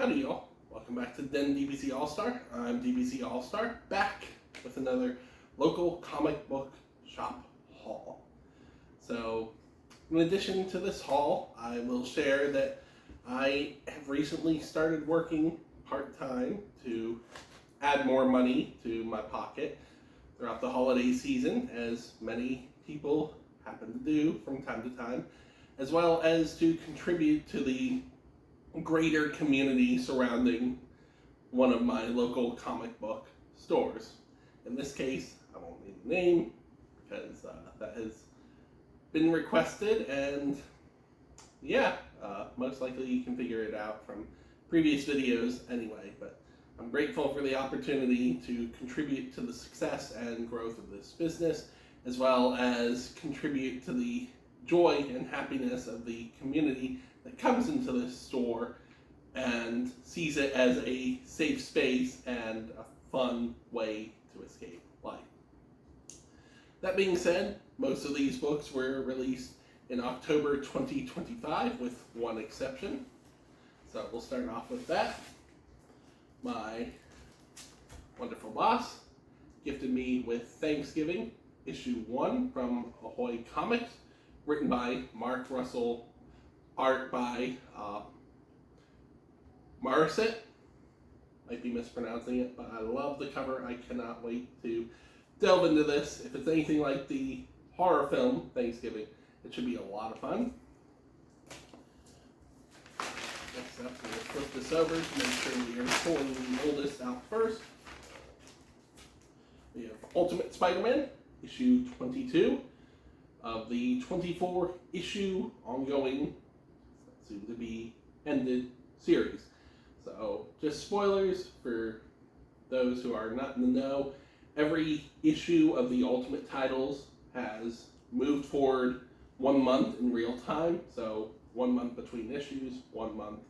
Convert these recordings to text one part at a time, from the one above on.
Howdy y'all, welcome back to Den DBZ All-Star. I'm DBZ All-Star, back with another local comic book shop haul. So, in addition to this haul, I will share that I have recently started working part-time to add more money to my pocket throughout the holiday season, as many people happen to do from time to time, as well as to contribute to the greater community surrounding one of my local comic book stores. In this case, I won't name the name because that has been requested, and most likely you can figure it out from previous videos anyway, but I'm grateful for the opportunity to contribute to the success and growth of this business, as well as contribute to the joy and happiness of the community that comes into this store and sees it as a safe space and a fun way to escape life. That being said, most of these books were released in October 2025 with one exception. So we'll start off with that. My wonderful boss gifted me with Thanksgiving issue 1 from Ahoy Comics, written by Mark Russell, art by Morissette. Might be mispronouncing it, but I love the cover. I cannot wait to delve into this. If it's anything like the horror film Thanksgiving, it should be a lot of fun. Next up, we'll flip this over to make sure we are pulling the oldest out first. We have Ultimate Spider-Man, issue 22 of the 24 issue ongoing, soon to be ended series. So, just spoilers for those who are not in the know. Every issue of the Ultimate titles has moved forward 1 month in real time. So, 1 month between issues, 1 month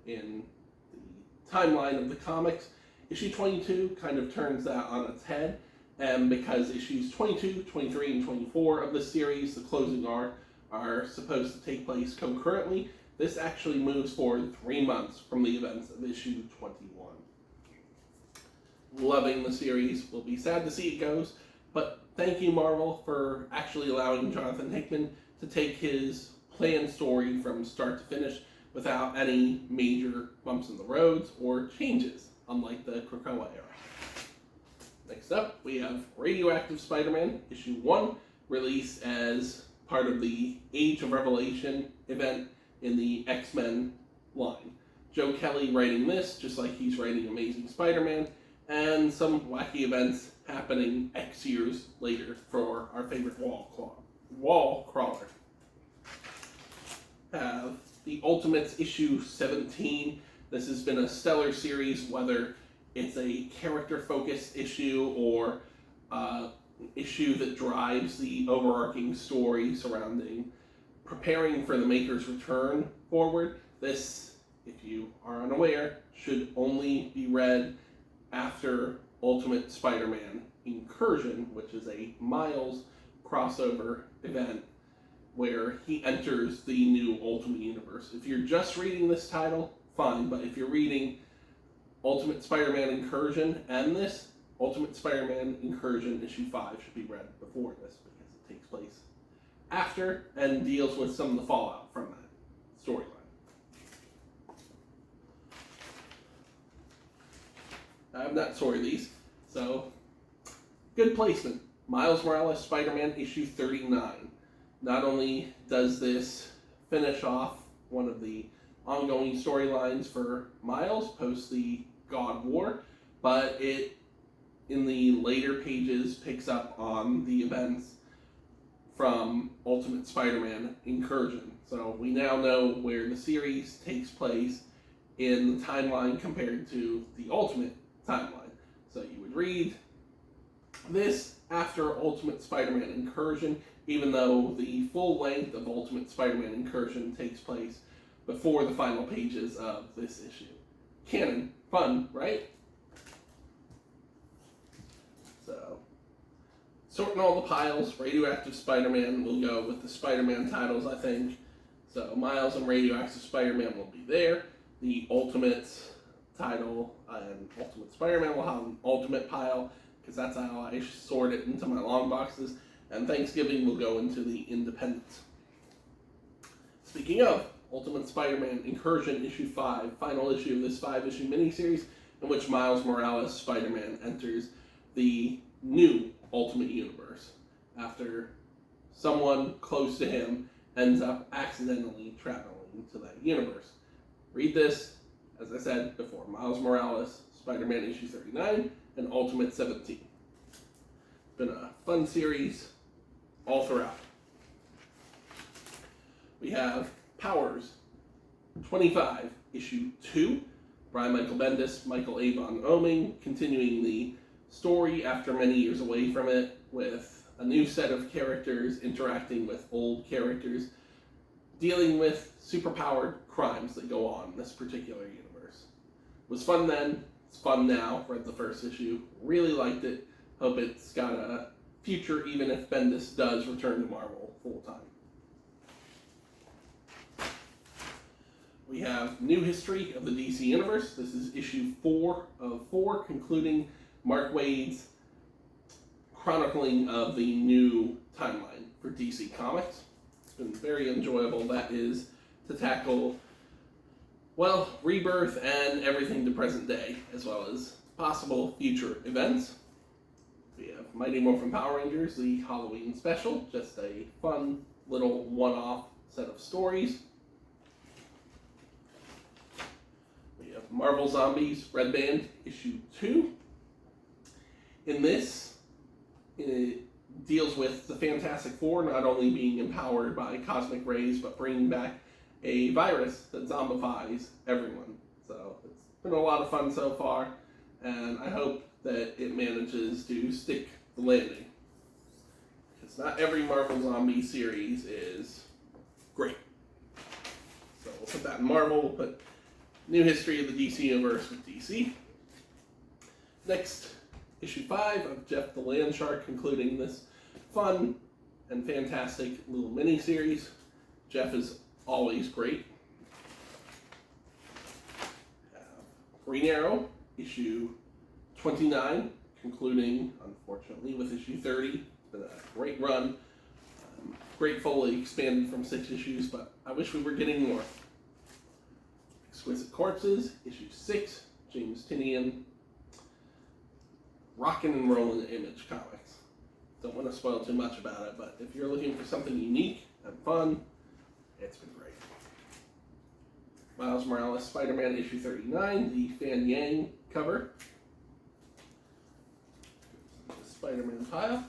in the timeline of the comics. Issue 22 kind of turns that on its head. And because issues 22, 23, and 24 of the series, the closing arc, are supposed to take place concurrently, this actually moves forward 3 months from the events of issue 21. Loving the series. Will be sad to see it goes, but thank you, Marvel, for actually allowing Jonathan Hickman to take his planned story from start to finish without any major bumps in the roads or changes, unlike the Krakoa era. Next up, we have Radioactive Spider-Man, issue 1, released as part of the Age of Revelation event in the X-Men line. Joe Kelly writing this, just like he's writing Amazing Spider-Man, and some wacky events happening X years later for our favorite wall crawler. Have the Ultimates issue 17. This has been a stellar series, whether it's a character-focused issue or an issue that drives the overarching story surrounding preparing for the Maker's return forward. This, if you are unaware, should only be read after Ultimate Spider-Man Incursion, which is a Miles crossover event where he enters the new Ultimate Universe. If you're just reading this title, fine, but if you're reading Ultimate Spider-Man Incursion and this, Ultimate Spider-Man Incursion issue 5 should be read before this because it takes place after and deals with some of the fallout from that storyline. I've not sorted these, so good placement. Miles Morales Spider-Man issue 39. Not only does this finish off one of the ongoing storylines for Miles post the God War, but it, in the later pages, picks up on the events from Ultimate Spider-Man Incursion. So we now know where the series takes place in the timeline compared to the Ultimate timeline. So you would read this after Ultimate Spider-Man Incursion, even though the full length of Ultimate Spider-Man Incursion takes place before the final pages of this issue. Canon. Fun, right? So, sorting all the piles, Radioactive Spider-Man will go with the Spider-Man titles, I think. So Miles and Radioactive Spider-Man will be there. The Ultimates title, and Ultimate Spider-Man will have an Ultimate pile, because that's how I sort it into my long boxes, and Thanksgiving will go into the Independents. Speaking of Ultimate Spider-Man Incursion Issue 5, final issue of this 5-issue miniseries, in which Miles Morales Spider-Man enters the new Ultimate Universe after someone close to him ends up accidentally traveling to that universe. Read this, as I said before, Miles Morales Spider-Man Issue 39 and Ultimate 17. It's been a fun series all throughout. We have Powers 25, Issue 2, Brian Michael Bendis, Michael Avon Oeming, continuing the story after many years away from it, with a new set of characters interacting with old characters, dealing with superpowered crimes that go on in this particular universe. It was fun then, it's fun now. Read the first issue, really liked it. Hope it's got a future even if Bendis does return to Marvel full time. We have New History of the DC Universe. This is issue 4 of 4, concluding Mark Waid's chronicling of the new timeline for DC Comics. It's been very enjoyable. That is to tackle, well, rebirth and everything to present day, as well as possible future events. We have Mighty Morphin Power Rangers, the Halloween special, just a fun little one-off set of stories. We have Marvel Zombies Red Band issue 2. In this, it deals with the Fantastic Four not only being empowered by cosmic rays, but bringing back a virus that zombifies everyone. So it's been a lot of fun so far, and I hope that it manages to stick the landing. Because not every Marvel Zombie series is great. So we'll put that in Marvel, we'll put New History of the DC Universe with DC. Next, issue 5 of Jeff the Landshark, concluding this fun and fantastic little mini-series. Jeff is always great. Green Arrow, issue 29, concluding, unfortunately, with issue 30. It's been a great run. Gratefully expanded from 6 issues, but I wish we were getting more. Exquisite Corpses, issue 6, James Tynion. Rockin' and rollin' Image Comics. Don't want to spoil too much about it, but if you're looking for something unique and fun, it's been great. Miles Morales Spider-Man issue 39, the Fan Yang cover. The Spider-Man pile.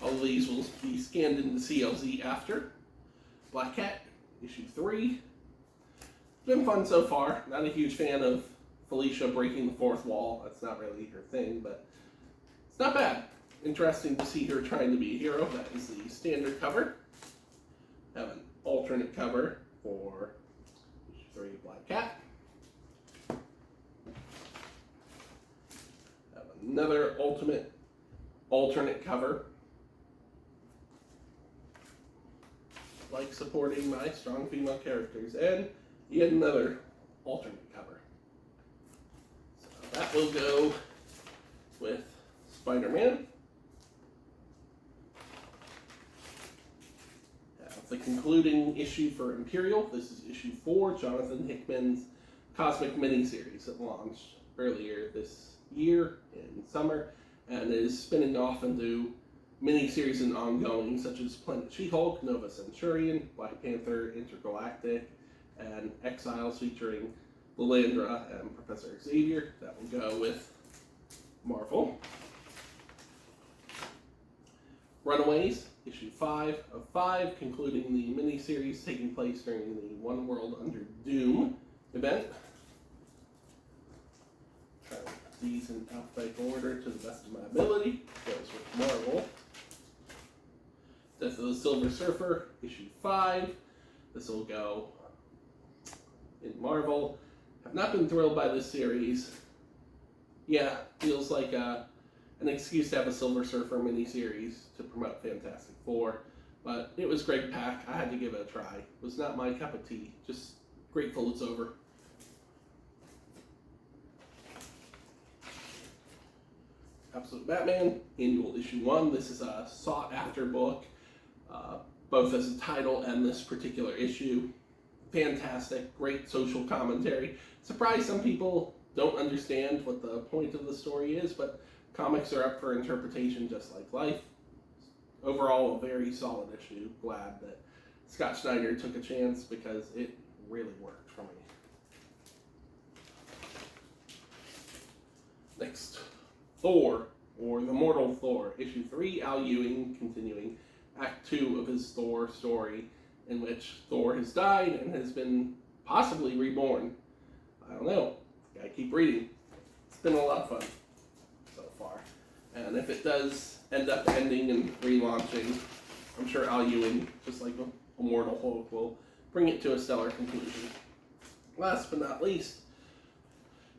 All of these will be scanned into CLZ after. Black Cat issue 3. It's been fun so far. Not a huge fan of Felicia breaking the fourth wall. That's not really her thing, but it's not bad. Interesting to see her trying to be a hero. That is the standard cover. Have an alternate cover for issue 3 Black Cat. Have another alternate cover. Like supporting my strong female characters. And yet another alternate cover. So that will go with Spider-Man. The concluding issue for Imperial. This is issue 4, Jonathan Hickman's Cosmic miniseries that launched earlier this year in summer and is spinning off into miniseries and ongoing such as Planet She-Hulk, Nova Centurion, Black Panther, Intergalactic, and Exiles featuring Lilandra and Professor Xavier. That will go with Marvel. Runaways, issue 5 of 5, concluding the miniseries taking place during the One World Under Doom event. Try to put these in alphabetical order to the best of my ability. Goes with Marvel. Death of the Silver Surfer, issue 5. This will go in Marvel. Have not been thrilled by this series. Yeah, feels like an excuse to have a Silver Surfer miniseries to promote Fantastic Four, but it was great pack. I had to give it a try. It was not my cup of tea. Just grateful it's over. Absolute Batman, Annual Issue 1. This is a sought-after book, both as a title and this particular issue. Fantastic, great social commentary. Surprised some people don't understand what the point of the story is, but comics are up for interpretation just like life. Overall, a very solid issue. Glad that Scott Snyder took a chance because it really worked for me. Next, Thor, or The Mortal Thor, Issue 3, Al Ewing continuing Act 2 of his Thor story, in which Thor has died and has been possibly reborn. I don't know. Gotta keep reading. It's been a lot of fun so far. And if it does end up ending and relaunching, I'm sure Al Ewing, just like Immortal Hulk, will bring it to a stellar conclusion. Last but not least,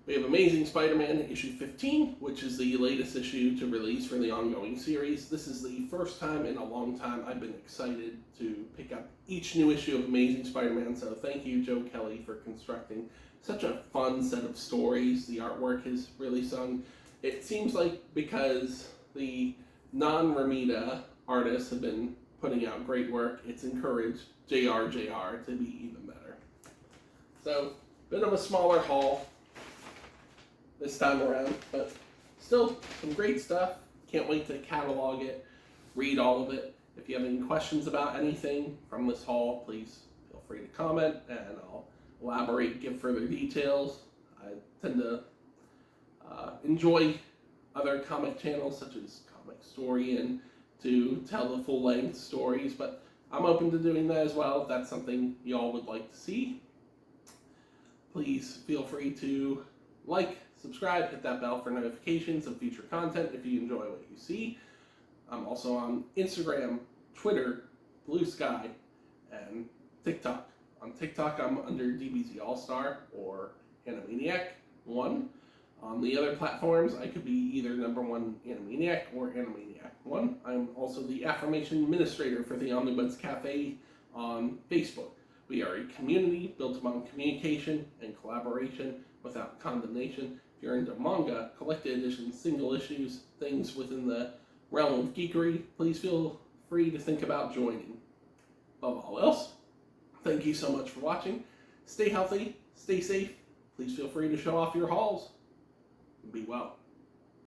we have Amazing Spider-Man issue 15, which is the latest issue to release for the ongoing series. This is the first time in a long time I've been excited to pick up each new issue of Amazing Spider-Man, so thank you, Joe Kelly, for constructing such a fun set of stories. The artwork has really sung. It seems like because the non-Romita artists have been putting out great work, it's encouraged JR to be even better. So, bit of a smaller haul this time around, but still some great stuff. Can't wait to catalog it, read all of it. If you have any questions about anything from this haul, please feel free to comment and I'll elaborate, give further details. I tend to enjoy other comic channels such as Comicstorian to tell the full-length stories, but I'm open to doing that as well if that's something y'all would like to see. Please feel free to like, subscribe, hit that bell for notifications of future content if you enjoy what you see. I'm also on Instagram, Twitter, Blue Sky, and TikTok. On TikTok, I'm under DBZALLSTAR or Animaniac1. On the other platforms, I could be either #1 Animaniac or Animaniac1. I'm also the affirmation administrator for the Omnibuds Cafe on Facebook. We are a community built upon communication and collaboration without condemnation. If you're into manga, collected editions, single issues, things within the realm of geekery, please feel free to think about joining. Above all else, thank you so much for watching. Stay healthy, stay safe. Please feel free to show off your hauls. Be well.